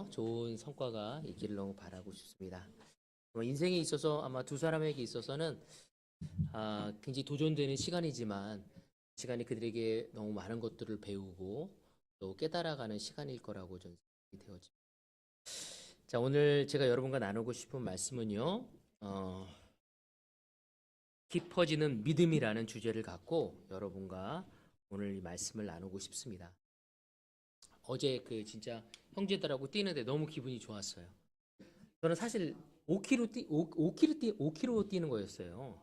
좋은 성과가 있기를 너무 바라고 싶습니다. 인생에 있어서 아마 두 사람에게 있어서는 굉장히 도전되는 시간이지만 시간이 그들에게 너무 많은 것들을 배우고 또 깨달아가는 시간일 거라고 저는 생각이 되어집니다. 자, 오늘 제가 여러분과 나누고 싶은 말씀은요, 깊어지는 믿음이라는 주제를 갖고 여러분과 오늘 이 말씀을 나누고 싶습니다. 어제 진짜 형제들하고 뛰는데 너무 기분이 좋았어요. 저는 사실 5km 뛰는 거였어요.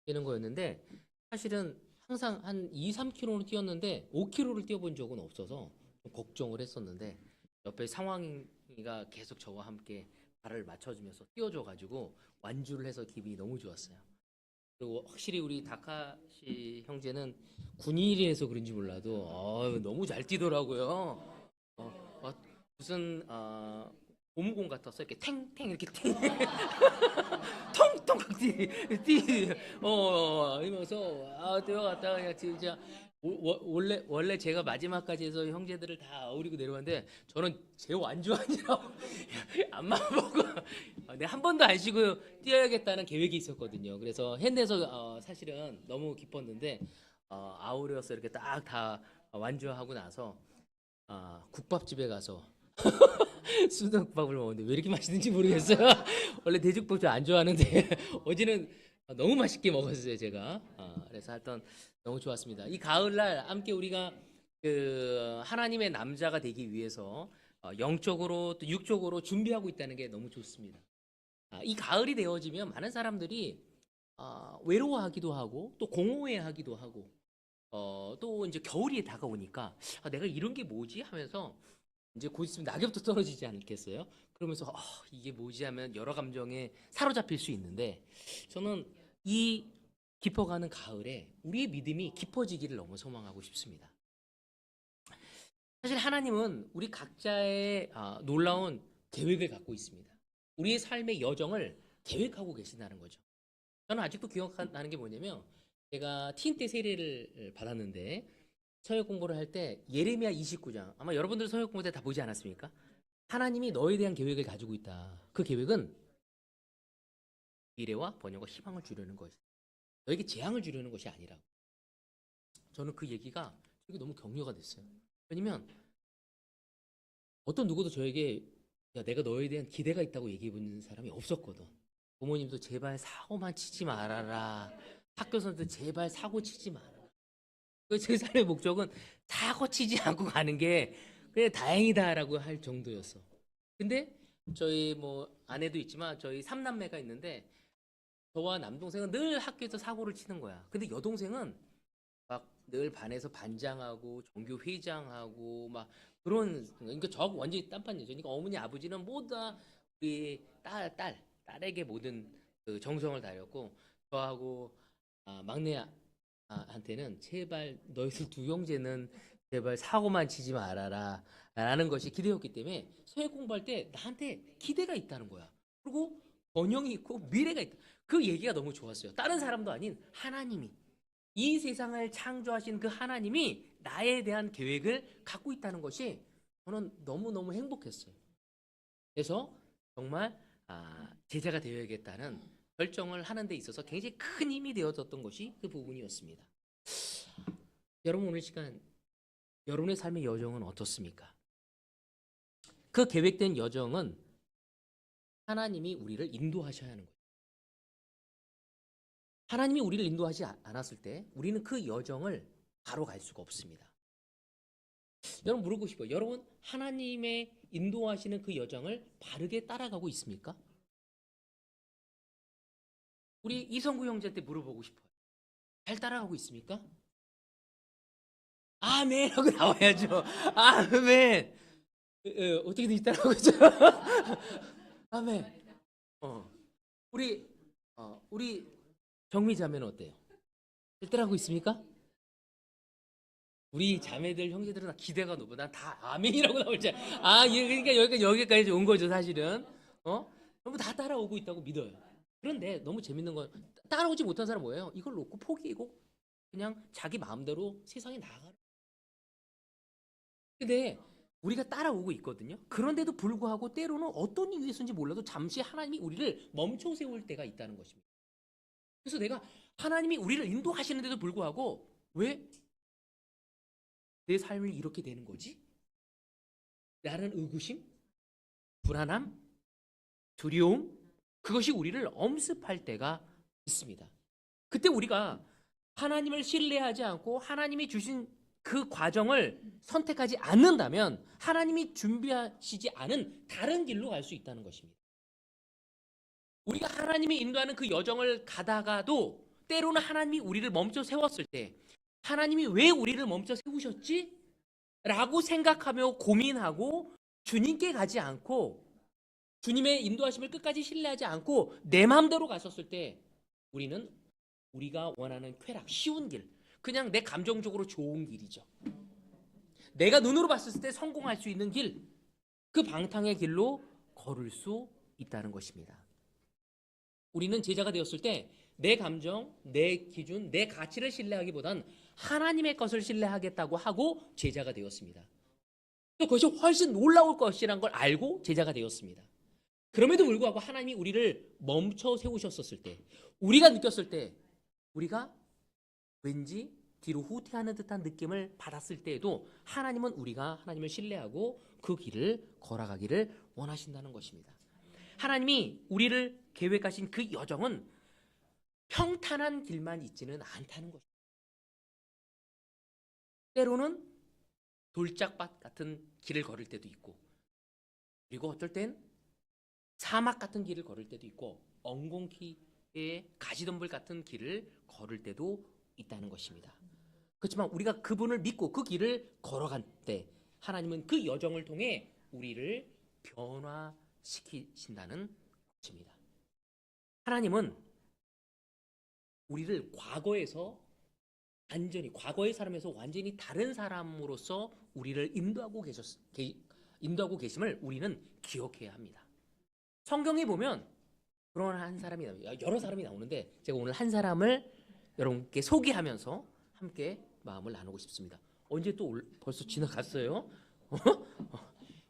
뛰는 거였는데 사실은 항상 한 2, 3km는 뛰었는데 5km를 뛰어본 적은 없어서 좀 걱정을 했었는데 옆에 상황이가 계속 저와 함께 발을 맞춰주면서 뛰어줘가지고 완주를 해서 기분이 너무 좋았어요. 그리고 확실히 우리 다카시 형제는 군인이라서 그런지 몰라도 너무 잘 뛰더라고요. 무슨 고무공 같았어. 이렇게 탱탱 이렇게 탱 통통 이러면서 뛰어갔다가 그냥 진짜 원래 제가 마지막까지 해서 형제들을 다 어우리고 내려왔는데 저는 제 완주 아니라고 앞만 보고 내가 한 번도 안 쉬고 뛰어야겠다는 계획이 있었거든요. 그래서 해내서 사실은 너무 기뻤는데 아우려서 이렇게 딱 다 완주하고 나서 국밥집에 가서 수덕밥을 먹었는데 왜 이렇게 맛있는지 모르겠어요. 원래 돼지국밥 좀 안 좋아하는데 어제는 너무 맛있게 먹었어요, 제가. 그래서 하여튼 너무 좋았습니다. 이 가을날 함께 우리가 하나님의 남자가 되기 위해서 영적으로 또 육적으로 준비하고 있다는 게 너무 좋습니다. 이 가을이 되어지면 많은 사람들이 외로워하기도 하고 또 공허해하기도 하고 또 이제 겨울이 다가오니까 내가 이런 게 뭐지 하면서 이제 곧 있으면 낙엽도 떨어지지 않겠어요? 그러면서 이게 뭐지 하면 여러 감정에 사로잡힐 수 있는데 저는 이 깊어가는 가을에 우리의 믿음이 깊어지기를 너무 소망하고 싶습니다. 사실 하나님은 우리 각자의 놀라운 계획을 갖고 있습니다. 우리의 삶의 여정을 계획하고 계신다는 거죠. 저는 아직도 기억나는 게 뭐냐면 제가 티인 때 세례를 받았는데 서역 공부를 할 때 예레미야 29장 아마 여러분들 서역 공부 때 다 보지 않았습니까? 하나님이 너에 대한 계획을 가지고 있다. 그 계획은 미래와 번영과 희망을 주려는 것이다. 너에게 재앙을 주려는 것이 아니라고. 저는 그 얘기가 되게 너무 격려가 됐어요. 왜냐면 어떤 누구도 저에게 야, 내가 너에 대한 기대가 있다고 얘기해 본 사람이 없었거든. 부모님도 제발 사고만 치지 말아라. 학교에서도 제발 사고 치지 마라. 제 삶의 목적은 사고 치지 않고 가는 게 그래 다행이다라고 할 정도였어. 근데 저희 뭐 아내도 있지만 저희 삼남매가 있는데 저와 남동생은 늘 학교에서 사고를 치는 거야. 근데 여동생은 막 늘 반에서 반장하고 종교 회장하고 막 그런 그러니까 저하고 완전히 딴판이죠. 그러니까 어머니 아버지는 모두 다 우리 딸에게 모든 그 정성을 다렸고 저하고 막내한테는 제발 너희들 두 형제는 제발 사고만 치지 말아라 라는 것이 기대였기 때문에 서예 공부할 때 나한테 기대가 있다는 거야. 그리고 번영이 있고 미래가 있다. 그 얘기가 너무 좋았어요. 다른 사람도 아닌 하나님이 이 세상을 창조하신 그 하나님이 나에 대한 계획을 갖고 있다는 것이 저는 너무너무 행복했어요. 그래서 정말 제자가 되어야겠다는 결정을 하는 데 있어서 굉장히 큰 힘이 되어졌던 것이 그 부분이었습니다. 여러분 오늘 시간 여러분의 삶의 여정은 어떻습니까? 그 계획된 여정은 하나님이 우리를 인도하셔야 하는 거예요. 하나님이 우리를 인도하지 않았을 때 우리는 그 여정을 바로 갈 수가 없습니다. 여러분 물어보고 싶어요. 여러분 하나님의 인도하시는 그 여정을 바르게 따라가고 있습니까? 우리 이성구 형제한테 물어보고 싶어요. 잘 따라가고 있습니까? 아멘 하고 나와야죠. 아멘. 어떻게든 따라가고 있죠. 아멘. 어. 우리 우리 정미 자매는 어때요? 잘 따라가고 있습니까? 우리 자매들 형제들은 다 기대가 높아. 난 다 아멘이라고 나올지. 그러니까 여기까지 온 거죠, 사실은. 전부 다 따라오고 있다고 믿어요. 그런데 너무 재밌는 건 따라오지 못한 사람 뭐예요? 이걸 놓고 포기하고 그냥 자기 마음대로 세상에 나아가. 근데 우리가 따라오고 있거든요. 그런데도 불구하고 때로는 어떤 이유에서인지 몰라도 잠시 하나님이 우리를 멈춰 세울 때가 있다는 것입니다. 그래서 내가 하나님이 우리를 인도하시는데도 불구하고 왜 내 삶이 이렇게 되는 거지? 라는 의구심, 불안함, 두려움, 그것이 우리를 엄습할 때가 있습니다. 그때 우리가 하나님을 신뢰하지 않고 하나님이 주신 그 과정을 선택하지 않는다면 하나님이 준비하시지 않은 다른 길로 갈 수 있다는 것입니다. 우리가 하나님이 인도하는 그 여정을 가다가도 때로는 하나님이 우리를 멈춰 세웠을 때 하나님이 왜 우리를 멈춰 세우셨지? 라고 생각하며 고민하고 주님께 가지 않고 주님의 인도하심을 끝까지 신뢰하지 않고 내 마음대로 갔었을 때 우리는 우리가 원하는 쾌락, 쉬운 길, 그냥 내 감정적으로 좋은 길이죠. 내가 눈으로 봤을 때 성공할 수 있는 길, 그 방탕의 길로 걸을 수 있다는 것입니다. 우리는 제자가 되었을 때 내 감정, 내 기준, 내 가치를 신뢰하기보단 하나님의 것을 신뢰하겠다고 하고 제자가 되었습니다. 또 그것이 훨씬 놀라울 것이란 걸 알고 제자가 되었습니다. 그럼에도 불구하고 하나님이 우리를 멈춰 세우셨었을 때, 우리가 느꼈을 때, 우리가 왠지 뒤로 후퇴하는 듯한 느낌을 받았을 때에도 하나님은 우리가 하나님을 신뢰하고 그 길을 걸어가기를 원하신다는 것입니다. 하나님이 우리를 계획하신 그 여정은 평탄한 길만 있지는 않다는 것입니다. 때로는 돌짝밭 같은 길을 걸을 때도 있고, 그리고 어떨 땐 사막 같은 길을 걸을 때도 있고, 엉겅퀴의 가시덤불 같은 길을 걸을 때도 있다는 것입니다. 그렇지만 우리가 그분을 믿고 그 길을 걸어갈 때 하나님은 그 여정을 통해 우리를 변화시키신다는 것입니다. 하나님은 우리를 과거에서 완전히 과거의 사람에서 완전히 다른 사람으로서 우리를 인도하고 계심을 우리는 기억해야 합니다. 성경에 보면 그런 한 사람이 여러 사람이 나오는데 제가 오늘 한 사람을 여러분께 소개하면서 함께 마음을 나누고 싶습니다. 언제 또 벌써 지나갔어요?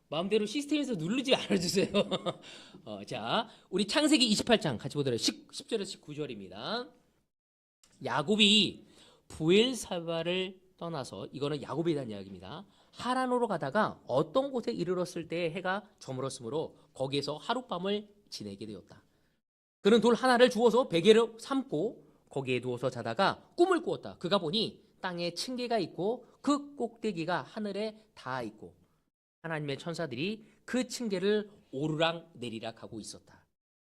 마음대로 시스템에서 누르지 않아주세요. 자, 우리 창세기 28장 같이 보도록 10절에서 19절입니다. 야곱이 부엘사바를 떠나서, 이거는 야곱에 대한 이야기입니다. 하란으로 가다가 어떤 곳에 이르렀을 때 해가 저물었으므로 거기에서 하룻밤을 지내게 되었다. 그는 돌 하나를 주워서 베개로 삼고 거기에 누워서 자다가 꿈을 꾸었다. 그가 보니 땅에 층계가 있고 그 꼭대기가 하늘에 닿아 있고 하나님의 천사들이 그 층계를 오르락 내리락 하고 있었다.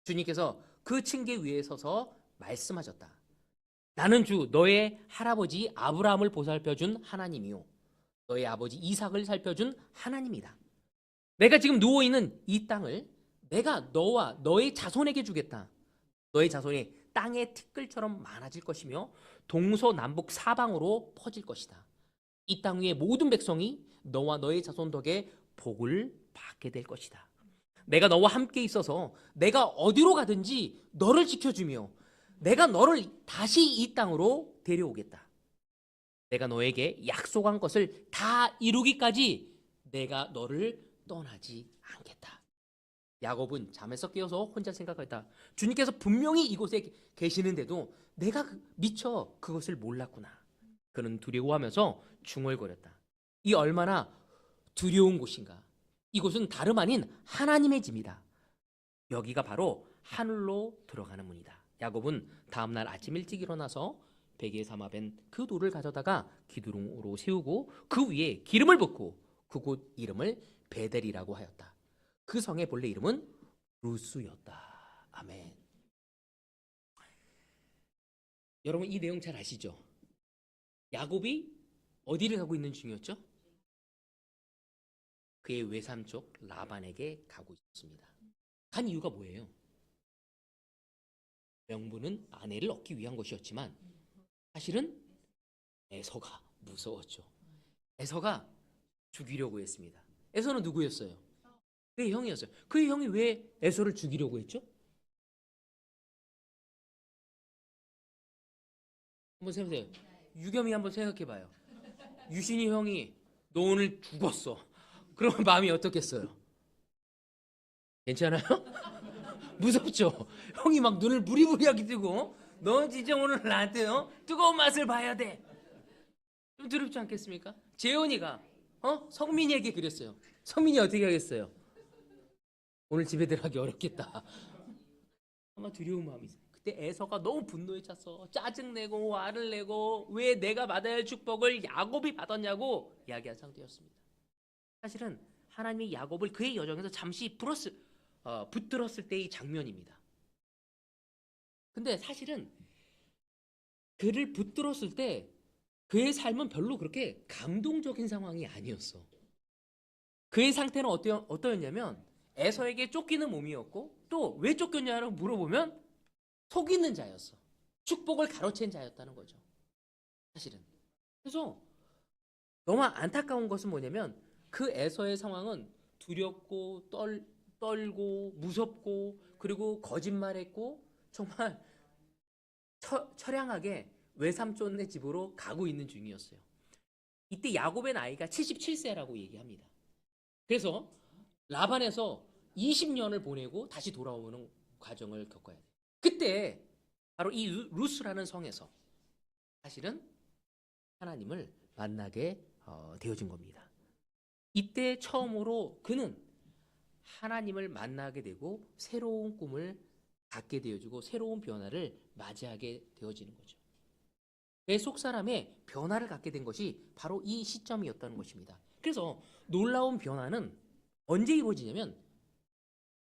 주님께서 그 층계 위에 서서 말씀하셨다. 나는 주 너의 할아버지 아브라함을 보살펴준 하나님이요 너의 아버지 이삭을 살펴준 하나님이다. 내가 지금 누워있는 이 땅을 내가 너와 너의 자손에게 주겠다. 너의 자손이 땅의 티끌처럼 많아질 것이며 동서남북 사방으로 퍼질 것이다. 이 땅 위의 모든 백성이 너와 너의 자손 덕에 복을 받게 될 것이다. 내가 너와 함께 있어서 내가 어디로 가든지 너를 지켜주며 내가 너를 다시 이 땅으로 데려오겠다. 내가 너에게 약속한 것을 다 이루기까지 내가 너를 떠나지 않겠다. 야곱은 잠에서 깨어서 혼자 생각했다. 주님께서 분명히 이곳에 계시는데도 내가 미처 그것을 몰랐구나. 그는 두려워하면서 중얼거렸다. 이 얼마나 두려운 곳인가. 이곳은 다름 아닌 하나님의 집이다. 여기가 바로 하늘로 들어가는 문이다. 야곱은 다음날 아침 일찍 일어나서 베개에 삼아벤 그 돌을 가져다가 기둥으로 세우고 그 위에 기름을 붓고 그곳 이름을 베델이라고 하였다. 그 성의 본래 이름은 루스였다. 아멘. 여러분 이 내용 잘 아시죠? 야곱이 어디를 가고 있는 중이었죠? 그의 외삼촌 라반에게 가고 있었습니다. 간 이유가 뭐예요? 명분은 아내를 얻기 위한 것이었지만 사실은 에서가 무서웠죠. 에서가 죽이려고 했습니다. 에서는 누구였어요? 그의 형이었어요. 그의 형이 왜 에서를 죽이려고 했죠? 한번 생각해보세요. 유겸이 한번 생각해봐요. 유신이 형이 너 오늘 죽었어. 그러면 마음이 어떻겠어요? 괜찮아요? 무섭죠? 형이 막 눈을 부리부리하게 뜨고 너 진짜 오늘 나한테 뜨거운 맛을 봐야 돼. 좀 두렵지 않겠습니까? 재현이가 성민이에게 그랬어요. 성민이 어떻게 하겠어요? 오늘 집에 들어가기 어렵겠다. 아마 두려운 마음이 있어요. 그때 에서가 너무 분노에 찼어. 짜증내고 화를 내고 왜 내가 받아야 할 축복을 야곱이 받았냐고 이야기한 상태였습니다. 사실은 하나님이 야곱을 그의 여정에서 잠시 붙들었을 때의 장면입니다. 근데 사실은 그를 붙들었을 때 그의 삶은 별로 그렇게 감동적인 상황이 아니었어. 그의 상태는 어떠했냐면 에서에게 쫓기는 몸이었고 또 왜 쫓겼냐고 물어보면 속이는 자였어. 축복을 가로챈 자였다는 거죠. 사실은. 그래서 너무 안타까운 것은 뭐냐면 그 에서의 상황은 두렵고 떨고 무섭고 그리고 거짓말했고 정말 처량하게 외삼촌네 집으로 가고 있는 중이었어요. 이때 야곱의 나이가 77세라고 얘기합니다. 그래서 라반에서 20년을 보내고 다시 돌아오는 과정을 겪어야 돼요. 그때 바로 이 루스라는 성에서 사실은 하나님을 만나게 되어진 겁니다. 이때 처음으로 그는 하나님을 만나게 되고 새로운 꿈을 갖게 되어지고 새로운 변화를 맞이하게 되어지는 거죠. 내 속사람의 변화를 갖게 된 것이 바로 이 시점이었다는 것입니다. 그래서 놀라운 변화는 언제 이루어지냐면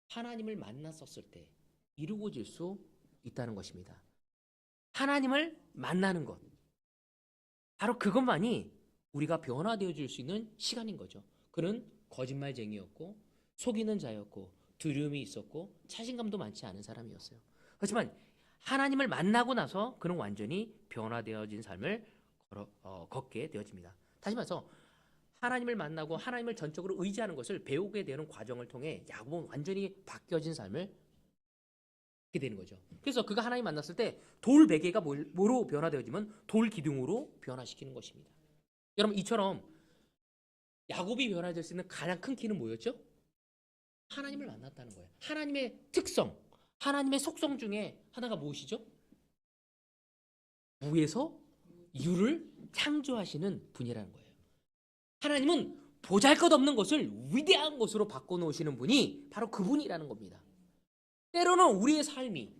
하나님을 만났었을 때 이루어질 수 있다는 것입니다. 하나님을 만나는 것, 바로 그것만이 우리가 변화되어질 수 있는 시간인 거죠. 그는 거짓말쟁이였고 속이는 자였고 두려움이 있었고 자신감도 많지 않은 사람이었어요. 하지만 하나님을 만나고 나서 그는 완전히 변화되어진 삶을 걷게 되어집니다. 다시 말해서 하나님을 만나고 하나님을 전적으로 의지하는 것을 배우게 되는 과정을 통해 야곱은 완전히 바뀌어진 삶을 하게 되는 거죠. 그래서 그가 하나님 만났을 때 돌 베개가 뭐로 변화되어지면 돌 기둥으로 변화시키는 것입니다. 여러분 이처럼 야곱이 변화될 수 있는 가장 큰 키는 뭐였죠? 하나님을 만났다는 거예요. 하나님의 특성, 하나님의 속성 중에 하나가 무엇이죠? 무에서 유를 창조하시는 분이라는 거예요. 하나님은 보잘것없는 것을 위대한 것으로 바꿔놓으시는 분이 바로 그분이라는 겁니다. 때로는 우리의 삶이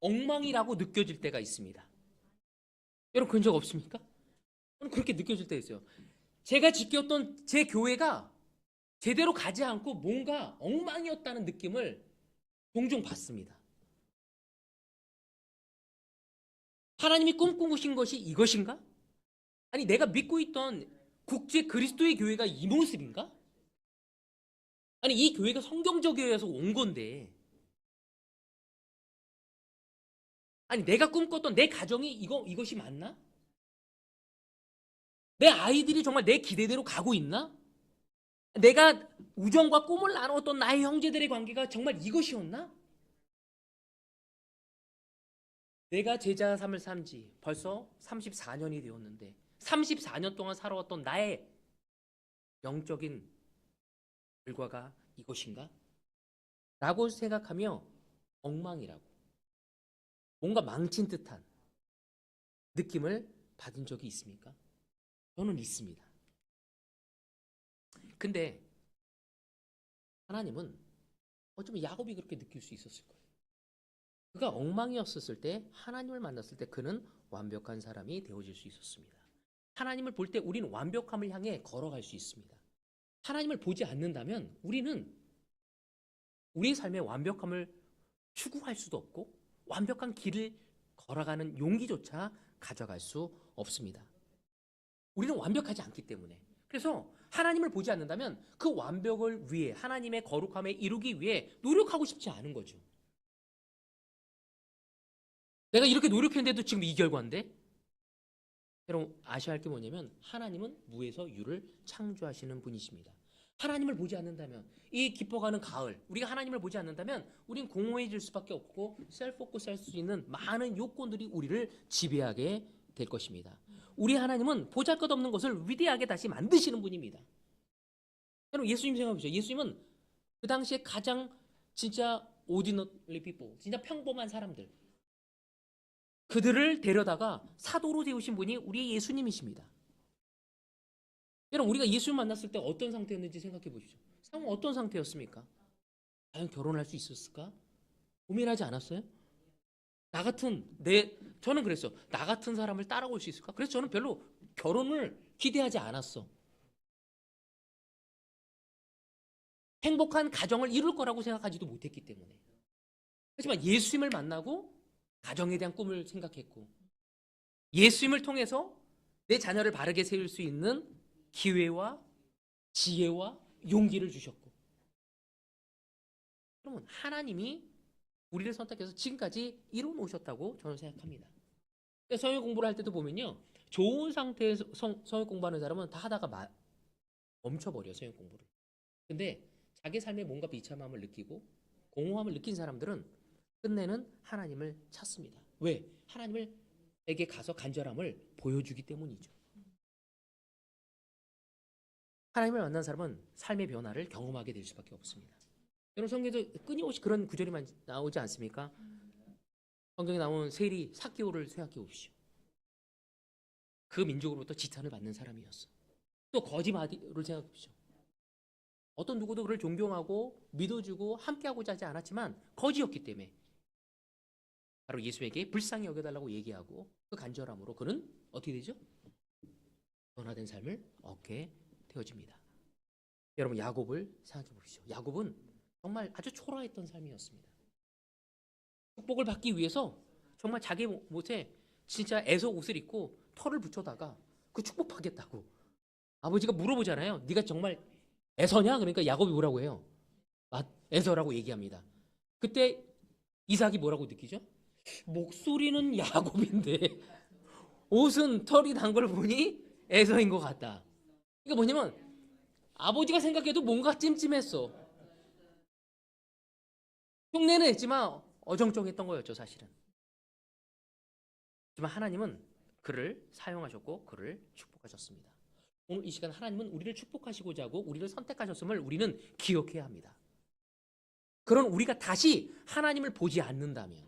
엉망이라고 느껴질 때가 있습니다. 여러분 그런 적 없습니까? 저는 그렇게 느껴질 때 있어요. 제가 지켰던 제 교회가 제대로 가지 않고 뭔가 엉망이었다는 느낌을 종종 받습니다. 하나님이 꿈꾸신 것이 이것인가? 아니 내가 믿고 있던 국제 그리스도의 교회가 이 모습인가? 아니 이 교회가 성경적 교회에서 온 건데 아니 내가 꿈꿨던 내 가정이 이것이 맞나? 내 아이들이 정말 내 기대대로 가고 있나? 내가 우정과 꿈을 나누었던 나의 형제들의 관계가 정말 이것이었나? 내가 제자 삶을 산 지 벌써 34년이 되었는데 34년 동안 살아왔던 나의 영적인 결과가 이것인가? 라고 생각하며 엉망이라고 뭔가 망친 듯한 느낌을 받은 적이 있습니까? 저는 있습니다. 근데 하나님은 어쩌면 야곱이 그렇게 느낄 수 있었을 거예요. 그가 엉망이었을 때 하나님을 만났을 때 그는 완벽한 사람이 되어질 수 있었습니다. 하나님을 볼 때 우리는 완벽함을 향해 걸어갈 수 있습니다. 하나님을 보지 않는다면 우리는 우리의 삶의 완벽함을 추구할 수도 없고 완벽한 길을 걸어가는 용기조차 가져갈 수 없습니다. 우리는 완벽하지 않기 때문에. 그래서 하나님을 보지 않는다면 그 완벽을 위해 하나님의 거룩함에 이루기 위해 노력하고 싶지 않은 거죠. 내가 이렇게 노력했는데도 지금 이 결과인데? 여러분 아셔야 할 게 뭐냐면 하나님은 무에서 유를 창조하시는 분이십니다. 하나님을 보지 않는다면 이 깊어가는 가을 우리가 하나님을 보지 않는다면 우린 공허해질 수밖에 없고 셀-포커스 할 수 있는 많은 요건들이 우리를 지배하게 될 것입니다. 우리 하나님은 보잘것없는 것을 위대하게 다시 만드시는 분입니다. 여러분 예수님 생각해보세요. 예수님은 그 당시에 가장 진짜 ordinary people, 진짜 평범한 사람들, 그들을 데려다가 사도로 세우신 분이 우리의 예수님이십니다. 여러분 우리가 예수님 만났을 때 어떤 상태였는지 생각해 보십시오. 상황 어떤 상태였습니까? 과연 결혼할 수 있었을까? 고민하지 않았어요? 저는 그랬어. 나 같은 사람을 따라올 수 있을까? 그래서 저는 별로 결혼을 기대하지 않았어. 행복한 가정을 이룰 거라고 생각하지도 못했기 때문에. 하지만 예수님을 만나고 가정에 대한 꿈을 생각했고, 예수님을 통해서 내 자녀를 바르게 세울 수 있는 기회와 지혜와 용기를 주셨고, 그러면 하나님이 우리를 선택해서 지금까지 이루어 놓으셨다고 저는 생각합니다. 성경 공부를 할 때도 보면요, 좋은 상태에서 성경 공부하는 사람은 다 하다가 멈춰버려요, 성경 공부를. 근데 자기 삶에 뭔가 비참함을 느끼고 공허함을 느낀 사람들은 끝내는 하나님을 찾습니다. 왜? 하나님에게 가서 간절함을 보여주기 때문이죠. 하나님을 만난 사람은 삶의 변화를 경험하게 될 수밖에 없습니다. 여러분 성경에도 끊임없이 그런 구절이 나오지 않습니까? 성경에 나온 세리 삭개오를 생각해 보십시오. 그 민족으로부터 지탄을 받는 사람이었어. 또 거짓말을 생각해 보십시오. 어떤 누구도 그를 존경하고 믿어주고 함께하고자 하지 않았지만 거지였기 때문에 바로 예수에게 불쌍히 여겨달라고 얘기하고 그 간절함으로 그는 어떻게 되죠? 변화된 삶을 얻게 되어집니다. 여러분 야곱을 생각해 보십시오. 야곱은 정말 아주 초라했던 삶이었습니다. 축복을 받기 위해서 정말 자기 못에 진짜 에서 옷을 입고 털을 붙여다가 그 축복받겠다고 아버지가 물어보잖아요. 네가 정말 에서냐? 그러니까 야곱이 뭐라고 해요? 에서라고 얘기합니다. 그때 이삭이 뭐라고 느끼죠? 목소리는 야곱인데 옷은 털이 난 걸 보니 에서인 것 같다. 그러니까 뭐냐면 아버지가 생각해도 뭔가 찜찜했어. 흉내는 했지만 어정쩡했던 거였죠, 사실은. 하지만 하나님은 그를 사용하셨고 그를 축복하셨습니다. 오늘 이 시간 하나님은 우리를 축복하시고자 하고 우리를 선택하셨음을 우리는 기억해야 합니다. 그런 우리가 다시 하나님을 보지 않는다면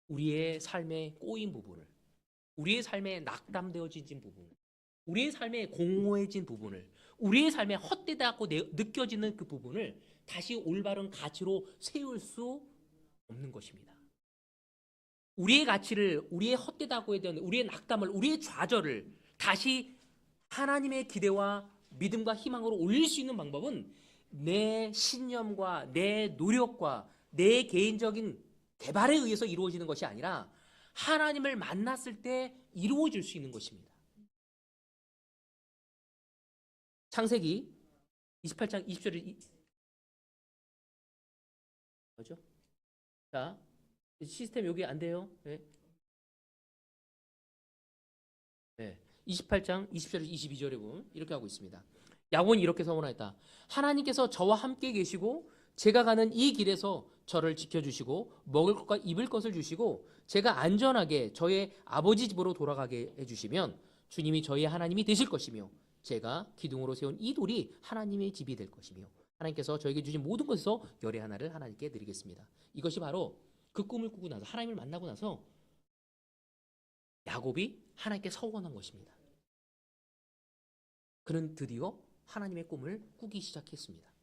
우리의 삶에 꼬인 부분을, 우리의 삶에 낙담되어진 부분을, 우리의 삶에 공허해진 부분을, 우리의 삶에 헛되다고 느껴지는 그 부분을 다시 올바른 가치로 세울 수 없는 것입니다. 우리의 가치를, 우리의 헛되다고 해야 되는 우리의 낙담을, 우리의 좌절을 다시 하나님의 기대와 믿음과 희망으로 올릴 수 있는 방법은 내 신념과 내 노력과 내 개인적인 개발에 의해서 이루어지는 것이 아니라 하나님을 만났을 때 이루어질 수 있는 것입니다. 창세기 28장 20절에 뭐죠? 자, 시스템 여기 안 돼요. 네. 네. 28장 20절에서 22절에 보면 이렇게 하고 있습니다. 야곱은 이렇게 서원하였다. 하나님께서 저와 함께 계시고 제가 가는 이 길에서 저를 지켜주시고 먹을 것과 입을 것을 주시고 제가 안전하게 저의 아버지 집으로 돌아가게 해주시면 주님이 저의 하나님이 되실 것이며 제가 기둥으로 세운 이 돌이 하나님의 집이 될 것이며 하나님께서 저에게 주신 모든 것에서 열의 하나를 하나님께 드리겠습니다. 이것이 바로 그 꿈을 꾸고 나서 하나님을 만나고 나서 야곱이 하나님께 서원한 것입니다. 그는 드디어 하나님의 꿈을 꾸기 시작했습니다.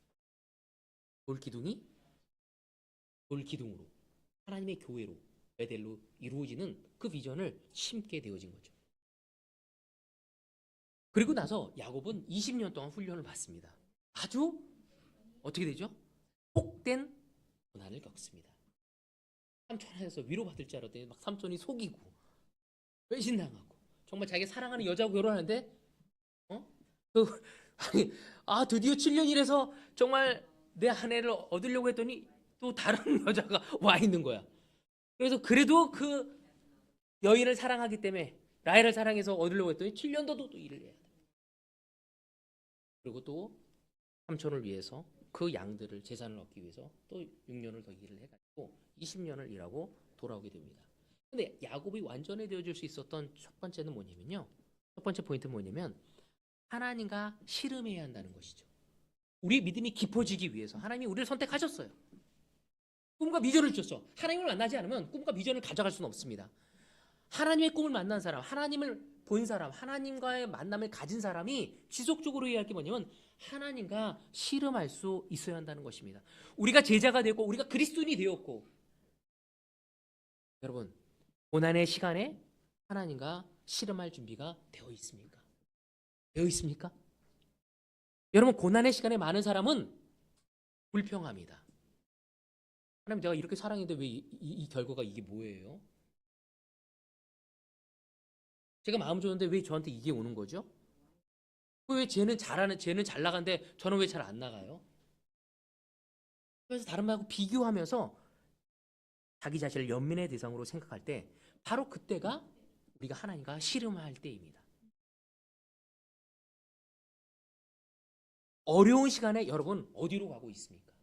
돌기둥으로 하나님의 교회로 베델로 이루어지는 그 비전을 심게 되어진 거죠. 그리고 나서 야곱은 20년 동안 훈련을 받습니다. 아주 어떻게 되죠? 복된 고난을 겪습니다. 삼촌에서 위로받을 줄 알았더니 막 삼촌이 속이고 배신당하고 정말 자기 사랑하는 여자하고 결혼하는데 드디어 7년 일해서 정말 내 아내를 얻으려고 했더니 또 다른 여자가 와 있는 거야. 그래서 그래도 그 여인을 사랑하기 때문에 라헬을 사랑해서 얻으려고 했더니 7년 더 또 일을 해야 돼. 그리고 또 삼촌을 위해서 그 양들을 재산을 얻기 위해서 또 6년을 더 일을 해가지고 20년을 일하고 돌아오게 됩니다. 근데 야곱이 완전히 되어줄 수 있었던 첫 번째는 뭐냐면요. 첫 번째 포인트는 뭐냐면 하나님과 씨름해야 한다는 것이죠. 우리의 믿음이 깊어지기 위해서 하나님이 우리를 선택하셨어요. 꿈과 비전을 주셨어. 하나님을 만나지 않으면 꿈과 비전을 가져갈 수는 없습니다. 하나님의 꿈을 만난 사람, 하나님을 본 사람, 하나님과의 만남을 가진 사람이 지속적으로 해야 할 게 뭐냐면 하나님과 씨름할 수 있어야 한다는 것입니다. 우리가 제자가 되고 우리가 그리스도인이 되었고, 여러분 고난의 시간에 하나님과 씨름할 준비가 되어 있습니까? 되어 있습니까? 여러분 고난의 시간에 많은 사람은 불평합니다. 하나님 내가 이렇게 사랑했는데 왜 이 결과가 이게 뭐예요? 제가 마음 좋은데 왜 저한테 이게 오는 거죠? 왜 쟤는 잘 나가는데 저는 왜 잘 안 나가요? 그래서 다른 말하고 비교하면서 자기 자신을 연민의 대상으로 생각할 때 바로 그때가 우리가 하나님과 씨름할 때입니다. 어려운 시간에 여러분 어디로 가고 있습니까?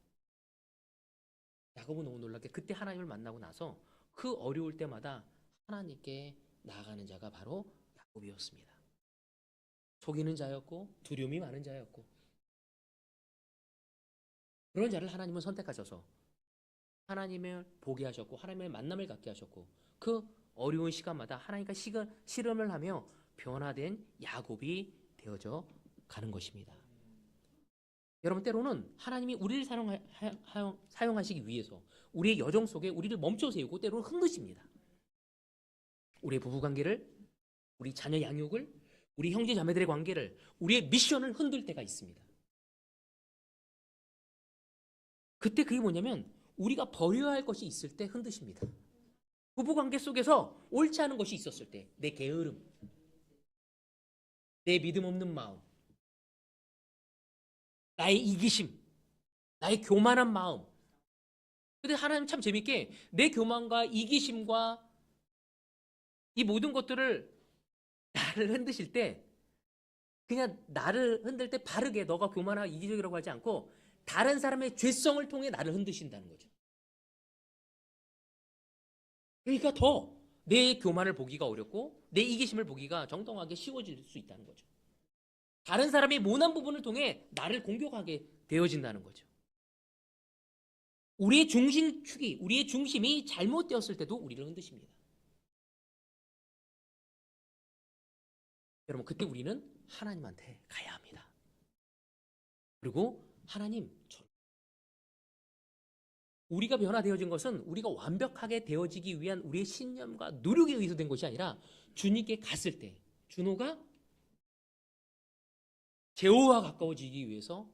야고보 너무 놀랍게 그때 하나님을 만나고 나서 그 어려울 때마다 하나님께 나아가는 자가 바로 야곱이었습니다. 속이는 자였고 두려움이 많은 자였고, 그런 자를 하나님은 선택하셔서 하나님을 보게 하셨고 하나님의 만남을 갖게 하셨고, 그 어려운 시간마다 하나님과 씨름을 하며 변화된 야곱이 되어져 가는 것입니다. 여러분 때로는 하나님이 우리를 사용하시기 위해서 우리의 여정 속에 우리를 멈춰 세우고 때로는 흔드십니다. 우리의 부부관계를, 우리 자녀 양육을, 우리 형제 자매들의 관계를, 우리의 미션을 흔들 때가 있습니다. 그때 그게 뭐냐면 우리가 버려야 할 것이 있을 때 흔드십니다. 부부관계 속에서 옳지 않은 것이 있었을 때, 내 게으름, 내 믿음 없는 마음, 나의 이기심, 나의 교만한 마음. 근데 하나님 참 재밌게 내 교만과 이기심과 이 모든 것들을 나를 흔드실 때, 그냥 나를 흔들 때 바르게 너가 교만하고 이기적이라고 하지 않고 다른 사람의 죄성을 통해 나를 흔드신다는 거죠. 그러니까 더 내 교만을 보기가 어렵고 내 이기심을 보기가 정당하게 쉬워질 수 있다는 거죠. 다른 사람의 모난 부분을 통해 나를 공격하게 되어진다는 거죠. 우리의 중심축이, 우리의 중심이 잘못되었을 때도 우리를 흔드십니다. 여러분 그때 우리는 하나님한테 가야 합니다. 그리고 하나님, 우리가 변화되어진 것은 우리가 완벽하게 되어지기 위한 우리의 신념과 노력에 의해서 된 것이 아니라 주님께 갔을 때 준호가 제호와 가까워지기 위해서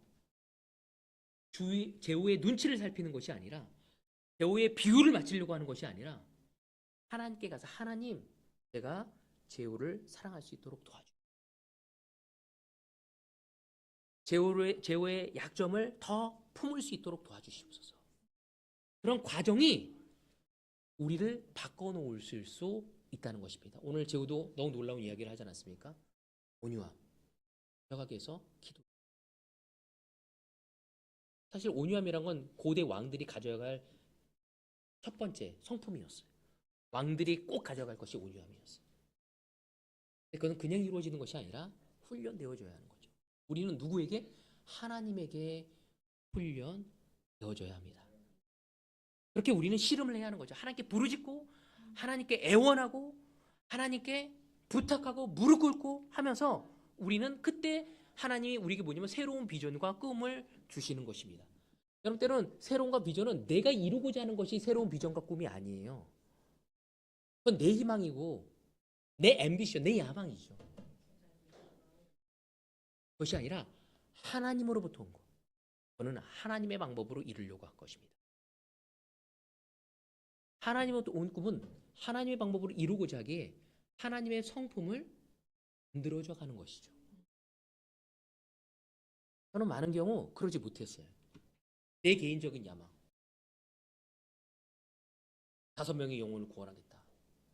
제호의 눈치를 살피는 것이 아니라, 제호의 비율을 맞추려고 하는 것이 아니라 하나님께 가서 하나님, 제가 제호를 사랑할 수 있도록 도와주세요. 제호의 약점을 더 품을 수 있도록 도와주시옵소서. 그런 과정이 우리를 바꿔놓을 수 있다는 것입니다. 오늘 제호도 너무 놀라운 이야기를 하지 않았습니까? 온유함, 벽에서 기도. 사실 온유함이란 건 고대 왕들이 가져야 할 첫 번째 성품이었어요. 왕들이 꼭 가져갈 것이 온유함이었어요. 그건 그냥 이루어지는 것이 아니라 훈련되어져야 하는 거죠. 우리는 누구에게? 하나님에게 훈련되어져야 합니다. 그렇게 우리는 씨름을 해야 하는 거죠. 하나님께 부르짖고 하나님께 애원하고 하나님께 부탁하고 무릎 꿇고 하면서 우리는 그때 하나님이 우리에게 뭐냐면 새로운 비전과 꿈을 주시는 것입니다. 여러분 때로는 새로운과 비전은 내가 이루고자 하는 것이 새로운 비전과 꿈이 아니에요. 그건 내 희망이고 내 앰비션, 내 야망이죠. 그것이 아니라 하나님으로부터 온 것. 저는 하나님의 방법으로 이루려고 할 것입니다. 하나님으로부터 온 꿈은 하나님의 방법으로 이루고자 하기에 하나님의 성품을 만들어져 가는 것이죠. 저는 많은 경우 그러지 못했어요. 내 개인적인 야망. 5명의 영혼을 구원하겠다.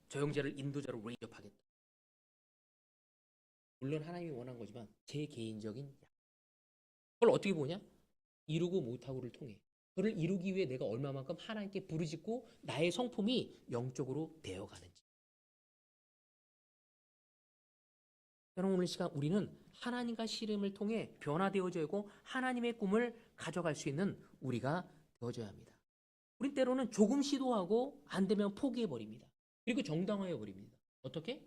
저 형제를 인도자로 레이업하겠다. 물론 하나님이 원한 거지만 제 개인적인 야망. 그걸 어떻게 보냐? 이루고 못하고를 통해. 그를 이루기 위해 내가 얼마만큼 하나님께 부르짖고 나의 성품이 영적으로 되어가는지. 여러분 오늘 시간 우리는 하나님과 씨름을 통해 변화되어져야 하고 하나님의 꿈을 가져갈 수 있는 우리가 되어져야 합니다. 우리 때로는 조금 시도하고 안 되면 포기해버립니다. 그리고 정당화해버립니다. 어떻게?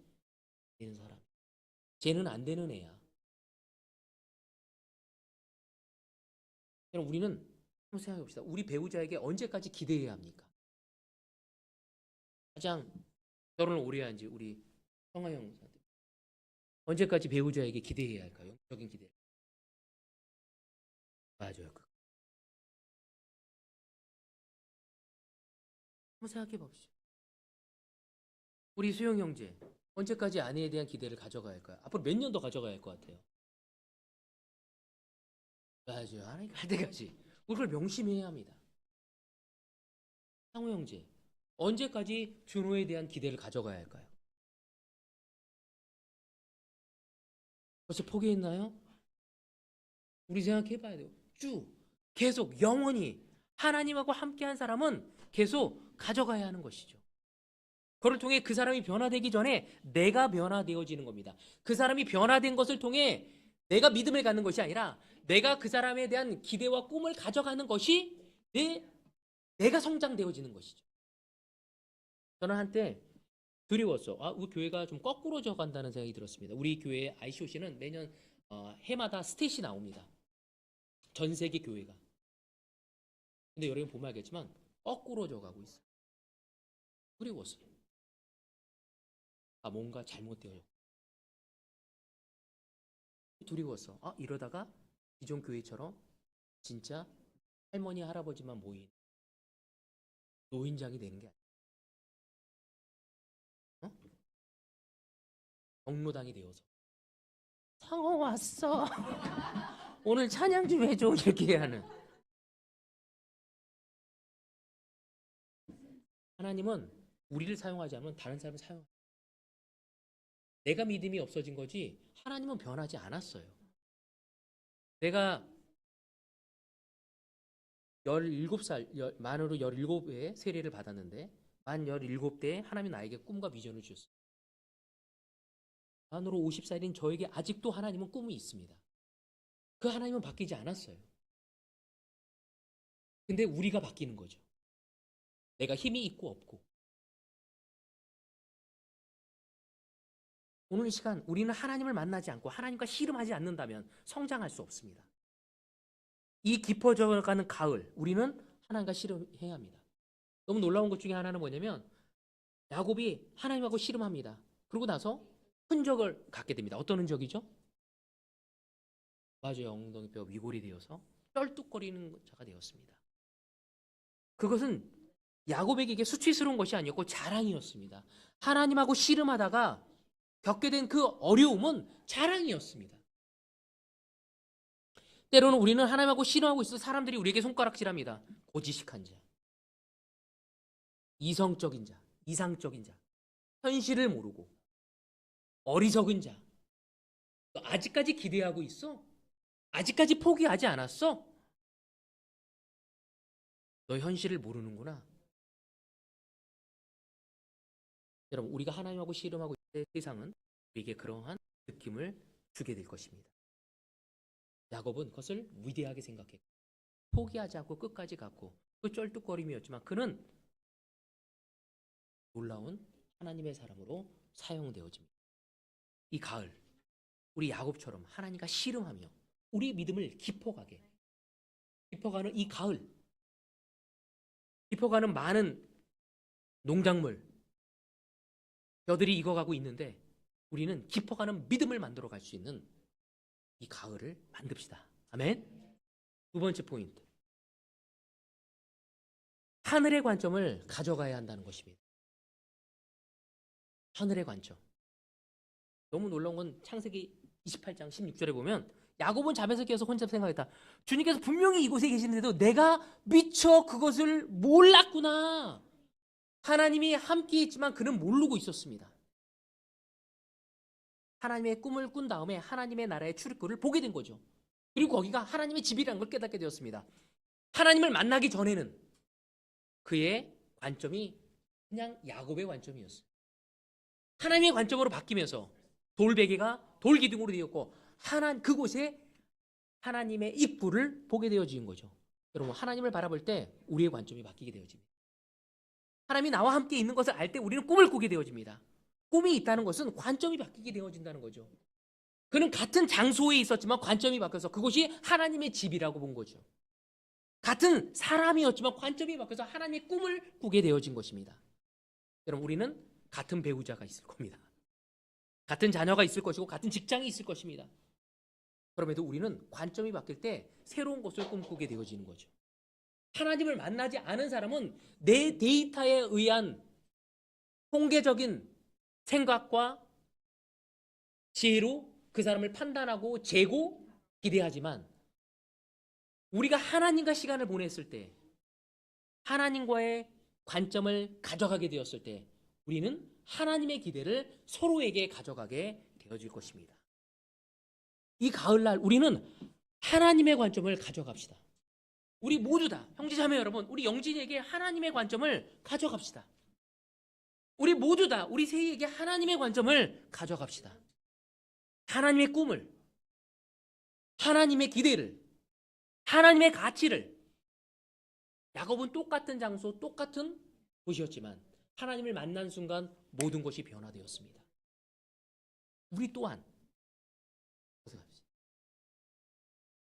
되는 사람. 쟤는 안 되는 애야. 그럼 우리는 한번 생각해 봅시다. 우리 배우자에게 언제까지 기대해야 합니까? 가장 결혼을 오래 한 지 우리 성화 형사한테 언제까지 배우자에게 기대해야 할까요? 영적인 기대. 맞아요. 한번 생각해 봅시다. 우리 수영 형제 언제까지 아내에 대한 기대를 가져가야 할까요? 앞으로 몇 년 더 가져가야 할 것 같아요. 맞아요. 하나님 갈 때까지 우리 그걸 명심해야 합니다. 상호 형제 언제까지 준호에 대한 기대를 가져가야 할까요? 벌써 포기했나요? 우리 생각해 봐야 돼요. 쭉 계속 영원히 하나님하고 함께한 사람은 계속 가져가야 하는 것이죠. 그걸 통해 그 사람이 변화되기 전에 내가 변화되어지는 겁니다. 그 사람이 변화된 것을 통해 내가 믿음을 갖는 것이 아니라 내가 그 사람에 대한 기대와 꿈을 가져가는 것이 내가 성장되어지는 것이죠. 저는 한때 두려웠어. 우리 교회가 좀 거꾸로져 간다는 생각이 들었습니다. 우리 교회 ICOC는 매년 해마다 스탯이 나옵니다. 전 세계 교회가. 근데 여러분 보면 알겠지만 거꾸로져 가고 있어요. 두려웠어요. 뭔가 잘못되어요. 두려웠어. 이러다가 기존 교회처럼 진짜 할머니 할아버지만 모인 노인장이 되는 게 아니야. 경로당이 되어서 상어 왔어. 오늘 찬양 좀 해줘. 이렇게 하는. 하나님은 우리를 사용하지 않으면 다른 사람을 사용해요. 내가 믿음이 없어진 거지 하나님은 변하지 않았어요. 내가 17살 만으로 17의 세례를 받았는데 만 17대에 하나님이 나에게 꿈과 비전을 주셨어요. 만으로 50살인 저에게 아직도 하나님은 꿈이 있습니다. 그 하나님은 바뀌지 않았어요. 근데 우리가 바뀌는 거죠. 내가 힘이 있고 없고. 오늘 이 시간 우리는 하나님을 만나지 않고 하나님과 씨름하지 않는다면 성장할 수 없습니다. 이 깊어져가는 가을 우리는 하나님과 씨름해야 합니다. 너무 놀라운 것 중에 하나는 뭐냐면 야곱이 하나님하고 씨름합니다. 그러고 나서 흔적을 갖게 됩니다. 어떤 흔적이죠? 맞아요. 엉덩이뼈 위골이 되어서 쩔뚝거리는 자가 되었습니다. 그것은 야곱에게 이게 수치스러운 것이 아니었고 자랑이었습니다. 하나님하고 씨름하다가 겪게 된 그 어려움은 자랑이었습니다. 때로는 우리는 하나님하고 씨름하고 있어 사람들이 우리에게 손가락질합니다. 고지식한 자, 이성적인 자, 이상적인 자, 현실을 모르고 어리석은 자. 너 아직까지 기대하고 있어? 아직까지 포기하지 않았어? 너 현실을 모르는구나. 여러분 우리가 하나님하고 씨름하고 있을 때 세상은 우리에게 그러한 느낌을 주게 될 것입니다. 야곱은 그것을 위대하게 생각했고 포기하지 않고 끝까지 갔고 그 쩔뚝거림이었지만 그는 놀라운 하나님의 사람으로 사용되어집니다. 이 가을 우리 야곱처럼 하나님과 씨름하며 우리 믿음을 깊어가는 이 가을 깊어가는 많은 농작물 벼들이 익어가고 있는데 우리는 깊어가는 믿음을 만들어 갈 수 있는 이 가을을 만듭시다. 아멘. 두 번째 포인트. 하늘의 관점을 가져가야 한다는 것입니다. 하늘의 관점. 너무 놀라운 건 창세기 28장 16절에 보면 야곱은 잠에서 깨어서 혼자 생각했다. 주님께서 분명히 이곳에 계시는데도 내가 미처 그것을 몰랐구나. 하나님이 함께 있지만 그는 모르고 있었습니다. 하나님의 꿈을 꾼 다음에 하나님의 나라의 출입구를 보게 된 거죠. 그리고 거기가 하나님의 집이라는 걸 깨닫게 되었습니다. 하나님을 만나기 전에는 그의 관점이 그냥 야곱의 관점이었어요. 하나님의 관점으로 바뀌면서 돌베개가 돌기둥으로 되었고 그곳에 하나님의 입구를 보게 되어지는 거죠. 여러분, 하나님을 바라볼 때 우리의 관점이 바뀌게 되어집니다. 하나님이 나와 함께 있는 것을 알 때 우리는 꿈을 꾸게 되어집니다. 꿈이 있다는 것은 관점이 바뀌게 되어진다는 거죠. 그는 같은 장소에 있었지만 관점이 바뀌어서 그곳이 하나님의 집이라고 본 거죠. 같은 사람이었지만 관점이 바뀌어서 하나님의 꿈을 꾸게 되어진 것입니다. 여러분, 우리는 같은 배우자가 있을 겁니다. 같은 자녀가 있을 것이고 같은 직장이 있을 것입니다. 그럼에도 우리는 관점이 바뀔 때 새로운 것을 꿈꾸게 되어지는 거죠. 하나님을 만나지 않은 사람은 내 데이터에 의한 통계적인 생각과 지혜로 그 사람을 판단하고 재고 기대하지만, 우리가 하나님과 시간을 보냈을 때, 하나님과의 관점을 가져가게 되었을 때 우리는 하나님의 기대를 서로에게 가져가게 되어질 것입니다. 이 가을날 우리는 하나님의 관점을 가져갑시다. 우리 모두 다, 형제자매 여러분, 우리 영진에게 하나님의 관점을 가져갑시다. 우리 모두 다 우리 세희에게 하나님의 관점을 가져갑시다. 하나님의 꿈을, 하나님의 기대를, 하나님의 가치를. 야곱은 똑같은 장소, 똑같은 곳이었지만 하나님을 만난 순간 모든 것이 변화되었습니다. 우리 또한 그렇게 합시다.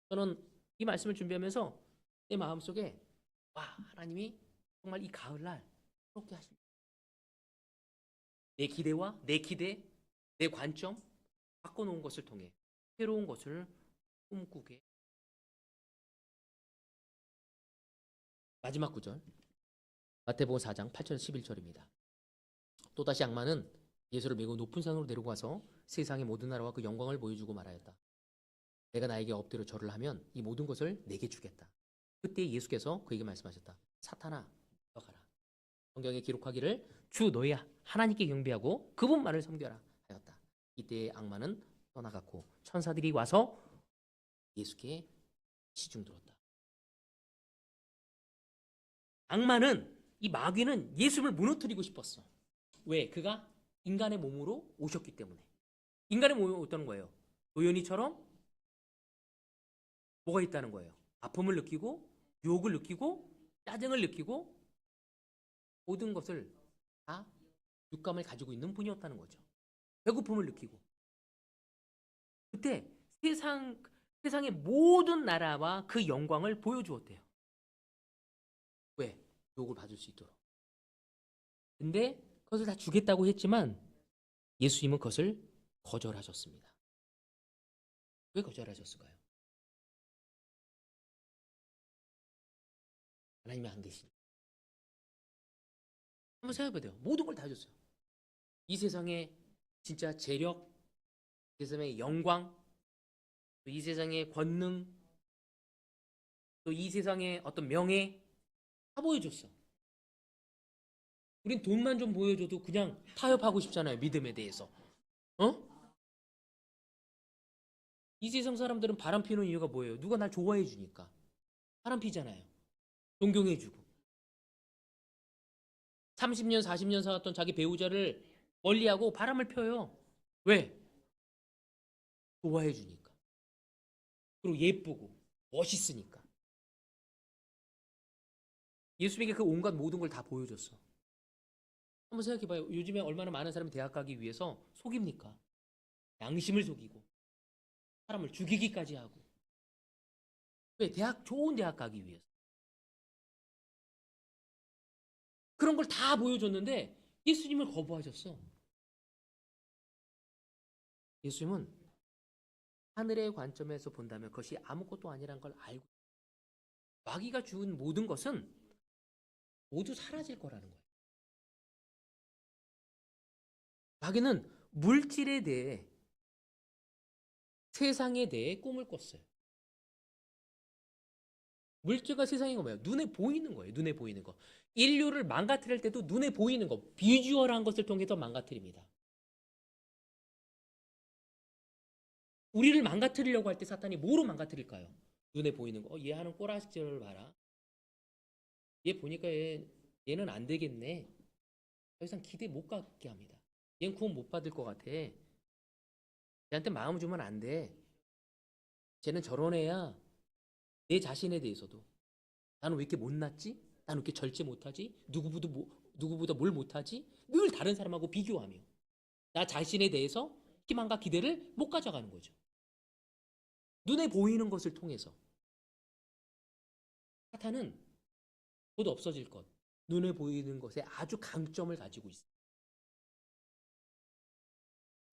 저는 이 말씀을 준비하면서 내 마음속에 하나님이 정말 이 가을날 그렇게 하십니다. 내 기대와 내 기대, 내 관점 바꿔놓은 것을 통해 새로운 것을 꿈꾸게. 마지막 구절, 마태복음 4장 8절 11절입니다. 또다시 악마는 예수를 매우 높은 산으로 데리고 가서 세상의 모든 나라와 그 영광을 보여주고 말하였다. 내가 나에게 엎드려 절을 하면 이 모든 것을 내게 주겠다. 그때 예수께서 그에게 말씀하셨다. 사탄아, 들어가라. 성경에 기록하기를 주 너희 하나님께 경배하고 그분만을 섬겨라 하였다. 이때 악마는 떠나갔고 천사들이 와서 예수께 시중 들었다. 악마는, 이 마귀는 예수를 무너뜨리고 싶었어. 왜? 그가 인간의 몸으로 오셨기 때문에. 인간의 몸으로 오셨다는 거예요. 도연이처럼 뭐가 있다는 거예요? 아픔을 느끼고, 유혹을 느끼고, 짜증을 느끼고, 모든 것을 다 육감을 가지고 있는 분이었다는 거죠. 배고픔을 느끼고. 그때 세상의 모든 나라와 그 영광을 보여주었대요. 왜? 유혹을 받을 수 있도록. 근데 그것을 다 주겠다고 했지만 예수님은 그것을 거절하셨습니다. 왜 거절하셨을까요? 하나님이 안 계시니까. 한번 생각해봐요. 모든 걸 다 줬어요. 이 세상의 진짜 재력, 이 세상의 영광, 또 이 세상의 권능, 또 이 세상의 어떤 명예 다 보여줬어. 우린 돈만 좀 보여줘도 그냥 타협하고 싶잖아요. 믿음에 대해서. 이 세상 사람들은 바람 피우는 이유가 뭐예요? 누가 날 좋아해 주니까. 바람 피잖아요. 존경해 주고. 30년, 40년 살았던 자기 배우자를 멀리하고 바람을 펴요. 왜? 좋아해 주니까. 그리고 예쁘고 멋있으니까. 예수님에게 그 온갖 모든 걸 다 보여줬어. 한번 생각해봐요. 요즘에 얼마나 많은 사람이 대학 가기 위해서 속입니까? 양심을 속이고 사람을 죽이기까지 하고. 왜? 좋은 대학 가기 위해서. 그런 걸 다 보여줬는데 예수님을 거부하셨어. 예수님은 하늘의 관점에서 본다면 그것이 아무것도 아니란 걸 알고, 마귀가 준 모든 것은 모두 사라질 거라는 거예요. 마귀는 물질에 대해, 세상에 대해 꿈을 꿨어요. 물질과 세상인 거 뭐예요? 눈에 보이는 거예요. 눈에 보이는 거. 인류를 망가뜨릴 때도 눈에 보이는 거, 비주얼한 것을 통해서 망가뜨립니다. 우리를 망가뜨리려고 할 때 사탄이 뭐로 망가뜨릴까요? 눈에 보이는 거. 얘 하는 꼬라지를 봐라. 얘 보니까 얘는 안 되겠네. 더 이상 기대 못 갖게 합니다. 얘는 구원 못 받을 것 같아. 얘한테 마음 주면 안 돼. 쟤는 저런 애야. 내 자신에 대해서도 나는 왜 이렇게 못났지? 나는 왜 이렇게 절제 못하지? 누구보다 뭘 못하지? 늘 다른 사람하고 비교하며 나 자신에 대해서 희망과 기대를 못 가져가는 거죠. 눈에 보이는 것을 통해서 사탄은 곧 없어질 것, 눈에 보이는 것에 아주 강점을 가지고 있어요.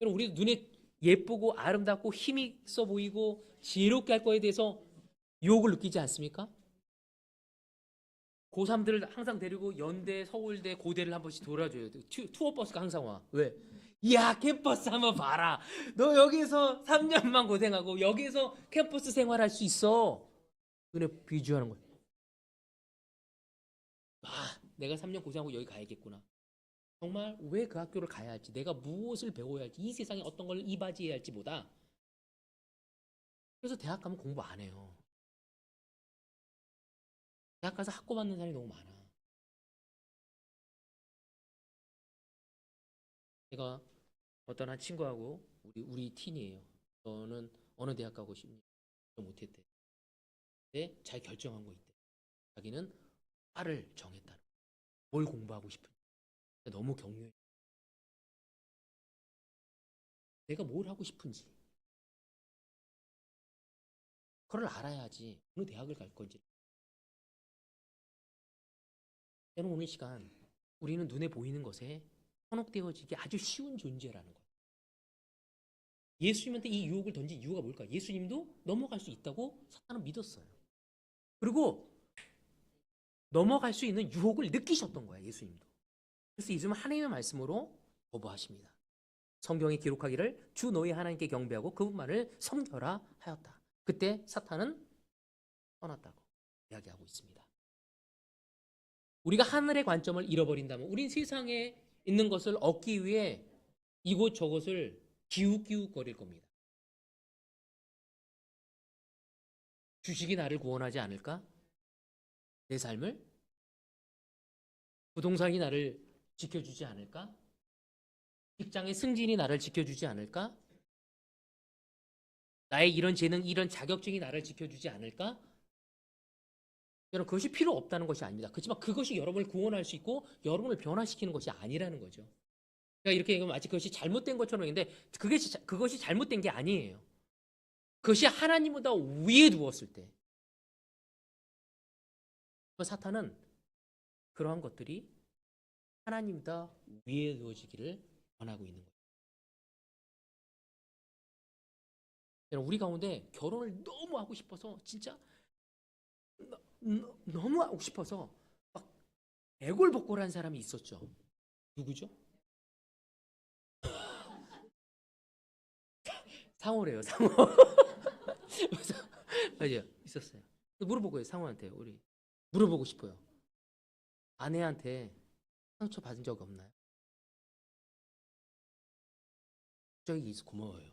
여러분, 우리 눈에 예쁘고 아름답고 힘이 있어 보이고 지혜롭게 할 거에 대해서 유혹을 느끼지 않습니까? 고3들을 항상 데리고 연대, 서울대, 고대를 한 번씩 돌아줘요. 투어버스가 항상 와. 왜? 야, 캠퍼스 한번 봐라. 너 여기서 3년만 고생하고 여기서 캠퍼스 생활할 수 있어. 눈에 비주하는 거예요. 아, 내가 3년 고생하고 여기 가야겠구나. 정말 왜 그 학교를 가야 할지, 내가 무엇을 배워야 할지, 이 세상에 어떤 걸 이바지해야 할지 보다. 그래서 대학 가면 공부 안 해요. 대학 가서 학고 받는 사람이 너무 많아. 제가 어떤 한 친구하고 우리 팀이에요. 저는 어느 대학 가고 싶니? 못했대. 근데 잘 결정한 거 있대. 자기는 과를 정했다. 뭘 공부하고 싶은지. 너무 격려해. 내가 뭘 하고 싶은지. 그걸 알아야지 어느 대학을 갈 건지. 여러분, 오늘 시간 우리는 눈에 보이는 것에 현혹되어지기 아주 쉬운 존재라는 거예요. 예수님한테 이 유혹을 던진 이유가 뭘까? 예수님도 넘어갈 수 있다고 사탄은 믿었어요. 그리고 넘어갈 수 있는 유혹을 느끼셨던 거야, 예수님도. 그래서 요즘 하나님의 말씀으로 거부하십니다. 성경에 기록하기를 주 너희 하나님께 경배하고 그분만을 섬겨라 하였다. 그때 사탄은 떠났다고 이야기하고 있습니다. 우리가 하늘의 관점을 잃어버린다면 우린 세상에 있는 것을 얻기 위해 이곳저곳을 기웃기웃거릴 겁니다. 주식이 나를 구원하지 않을까? 내 삶을? 부동산이 나를 지켜주지 않을까? 직장의 승진이 나를 지켜주지 않을까? 나의 이런 재능, 이런 자격증이 나를 지켜주지 않을까? 여러분, 그것이 필요 없다는 것이 아닙니다. 그렇지만 그것이 여러분을 구원할 수 있고 여러분을 변화시키는 것이 아니라는 거죠. 그러니까 이렇게 얘기하면 마치 그것이 잘못된 것처럼 했는데 그것이 잘못된 게 아니에요. 그것이 하나님보다 위에 두었을 때 사탄은 그러한 것들이 하나님보다 위에 두어지기를 원하고 있는 거예요. 여러분, 우리 가운데 결혼을 너무 하고 싶어서 진짜 너무 하고 싶어서 막 애골복골한 사람이 있었죠. 누구죠? 상호래요, 상호. 맞아요, 있었어요. 물어보고요, 상호한테. 우리 물어보고 싶어요. 아내한테 상처 받은 적 없나요? 저기 있어, 고마워요.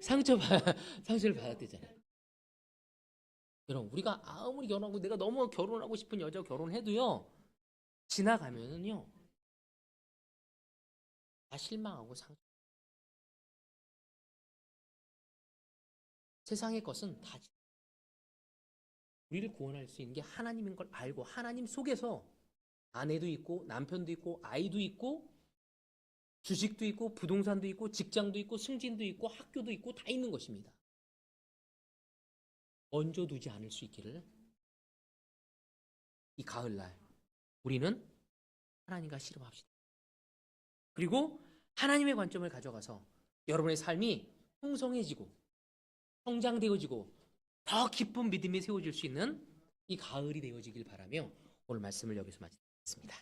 상처를 받았대잖아요. 여러분, 우리가 아무리 결혼하고 내가 너무 결혼하고 싶은 여자 결혼해도요, 지나가면은요, 다 실망하고 세상의 것은 다 우리를 구원할 수 있는 게 하나님인 걸 알고 하나님 속에서 아내도 있고 남편도 있고 아이도 있고 주식도 있고 부동산도 있고 직장도 있고 승진도 있고 학교도 있고 다 있는 것입니다. 얹어 두지 않을 수 있기를 이 가을날 우리는 하나님과 씨름합시다. 그리고 하나님의 관점을 가져가서 여러분의 삶이 풍성해지고 성장되어지고 더 깊은 믿음이 세워질 수 있는 이 가을이 되어지길 바라며 오늘 말씀을 여기서 마치겠습니다.